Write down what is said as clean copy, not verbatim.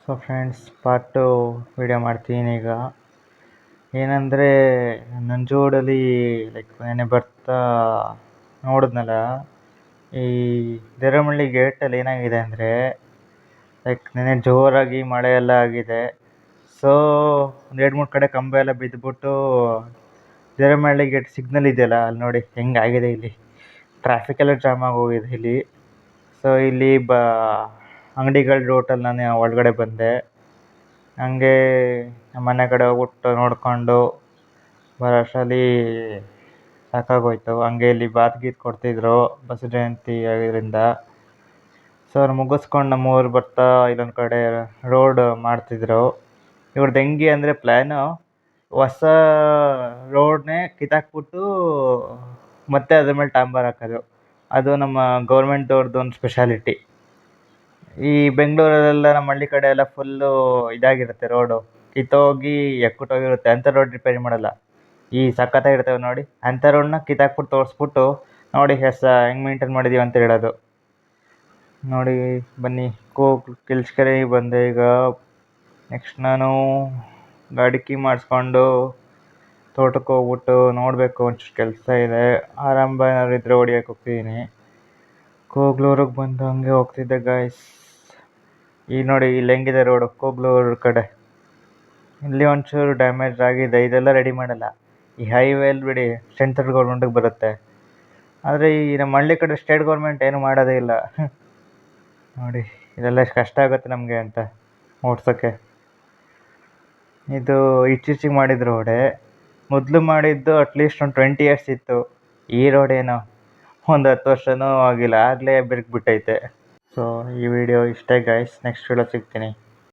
So friends, part two video ಮಾಡ್ತೀನಿ ಈಗ. ಏನಂದರೆ, ನಂಜೋಡಲ್ಲಿ ನೆನ್ನೆ ಬರ್ತಾ ನೋಡಿದ್ನಲ್ಲ, ಈ ದೇರಮಳ್ಳಿ ಗೇಟಲ್ಲಿ ಏನಾಗಿದೆ ಅಂದರೆ, ನೆನ್ನೆ ಜೋರಾಗಿ ಮಳೆ ಎಲ್ಲ ಆಗಿದೆ. ಸೊ ಒಂದು 2-3 ಕಡೆ ಕಂಬ ಎಲ್ಲ ಬಿದ್ದುಬಿಟ್ಟು ದೇರಮಳ್ಳಿ ಗೇಟ್ ಸಿಗ್ನಲ್ ಇದೆಯಲ್ಲ, ಅಲ್ಲಿ ನೋಡಿ ಹೆಂಗಾಗಿದೆ. ಇಲ್ಲಿ ಟ್ರಾಫಿಕ್ ಎಲ್ಲ ಜಾಮ್ ಆಗೋಗಿದೆ ಇಲ್ಲಿ. ಸೊ ಇಲ್ಲಿ ಅಂಗಡಿಗಳ ರೋಟಲ್ಲಿ ನಾನು ಒಳಗಡೆ ಬಂದೆ. ಹಂಗೆ ನಮ್ಮ ಮನೆ ಕಡೆ ಹೋಗ್ಬಿಟ್ಟು ನೋಡಿಕೊಂಡು ಬರೋಷ್ಟರಲ್ಲಿ ಸಾಕಾಗೋಯ್ತು. ಹಂಗೆ ಇಲ್ಲಿ ಬಾತ್ ಗೀತ್ ಕೊಡ್ತಿದ್ರು ಬಸವ ಜಯಂತಿ ಆಗಿದ್ದರಿಂದ. ಸೊ ಅವ್ರು ಮುಗಿಸ್ಕೊಂಡು ನಮ್ಮೂರು ಬರ್ತಾ ಇಲ್ಲೊಂದು ಕಡೆ ರೋಡ್ ಮಾಡ್ತಿದ್ರು. ಇವ್ರದ್ದು ಹೆಂಗೆ ಅಂದರೆ ಪ್ಲ್ಯಾನು, ಹೊಸ ರೋಡ್ನೇ ಕಿತ್ತಾಕ್ಬಿಟ್ಟು ಮತ್ತೆ ಅದ್ರ ಮೇಲೆ ಟಾಂಬರ್ ಹಾಕೋದು. ಅದು ನಮ್ಮ ಗೌರ್ಮೆಂಟ್ದವ್ರದ್ದು ಒಂದು ಸ್ಪೆಷಾಲಿಟಿ. ಈ ಬೆಂಗಳೂರಲ್ಲೆಲ್ಲ ನಮ್ಮ ಹಳ್ಳಿ ಕಡೆ ಎಲ್ಲ ಫುಲ್ಲು ಇದಾಗಿರುತ್ತೆ ರೋಡು, ಕಿತ್ತೋಗಿ ಎಕ್ಕುಟ್ಟೋಗಿರುತ್ತೆ. ಅಂಥ ರೋಡ್ ರಿಪೇರಿ ಮಾಡಲ್ಲ. ಈ ಸಖತ್ತಾಗಿರ್ತವೆ ನೋಡಿ, ಅಂಥ ರೋಡನ್ನ ಕಿತ್ತಾಕ್ಬಿಟ್ಟು ತೋರಿಸ್ಬಿಟ್ಟು ನೋಡಿ ಹೆಂಗೆ ಮೇಂಟೈನ್ ಮಾಡಿದ್ದೀವಿ ಅಂತ ಹೇಳೋದು. ನೋಡಿ ಬನ್ನಿ, ಕಿಲ್ಸ್ಕೆರೆಗೆ ಬಂದೆ ಈಗ. ನೆಕ್ಸ್ಟ್ ನಾನು ಗಾಡಿ ಕೀ ಮಾಡಿಸ್ಕೊಂಡು ತೋಟಕ್ಕೆ ಹೋಗ್ಬಿಟ್ಟು ನೋಡಬೇಕು, ಒಂಚೂರು ಕೆಲಸ ಇದೆ. ಆರಂಭ ಏನಾದ್ರು ಇದ್ದರೆ ಹೊಡಿಯೋಕೆ ಹೋಗ್ತಿದ್ದೀನಿ. ಕೋಗ್ಲೂರಿಗೆ ಬಂದು ಹಂಗೆ ಹೋಗ್ತಿದ್ದೆ ಗಾಯ್ಸ್. ಈಗ ನೋಡಿ ಇಲ್ಲಿ ಹೆಂಗಿದೆ ರೋಡು ಕೋಗ್ಲೂರು ಕಡೆ. ಇಲ್ಲಿ ಒಂಚೂರು ಡ್ಯಾಮೇಜ್ ಆಗಿದೆ. ಇದೆಲ್ಲ ರೆಡಿ ಮಾಡಲ್ಲ. ಈ ಹೈವೇಲಿ ಬಿಡಿ ಸೆಂಟ್ರಲ್ ಗೌರ್ಮೆಂಟಿಗೆ ಬರುತ್ತೆ, ಆದರೆ ಈ ನಮ್ಮ ಹಳ್ಳಿ ಕಡೆ ಸ್ಟೇಟ್ ಗೌರ್ಮೆಂಟ್ ಏನು ಮಾಡೋದೇ ಇಲ್ಲ. ನೋಡಿ ಇದೆಲ್ಲ ಎಷ್ಟು ಕಷ್ಟ ಆಗುತ್ತೆ ನಮಗೆ ಅಂತ ಓಡ್ಸೋಕ್ಕೆ. ಇದು ಇತ್ತೀಚೆಗೆ ಮಾಡಿದ ರೋಡೇ. ಮೊದಲು ಮಾಡಿದ್ದು ಅಟ್ಲೀಸ್ಟ್ ಒಂದು 20 ಇಯರ್ಸ್ ಇತ್ತು. ಈ ರೋಡ್ ಏನೋ ಒಂದು 10 ವರ್ಷನೂ ಆಗಿಲ್ಲ, ಆಗಲೇ ಬಿರುಕು ಬಿಟ್ಟೈತೆ. ಸೊ ಈ ವಿಡಿಯೋ ಇಷ್ಟೇ ಗೈಸ್. ನೆಕ್ಸ್ಟ್ ವಿಡಿಯೋ ಸಿಗ್ತೀನಿ.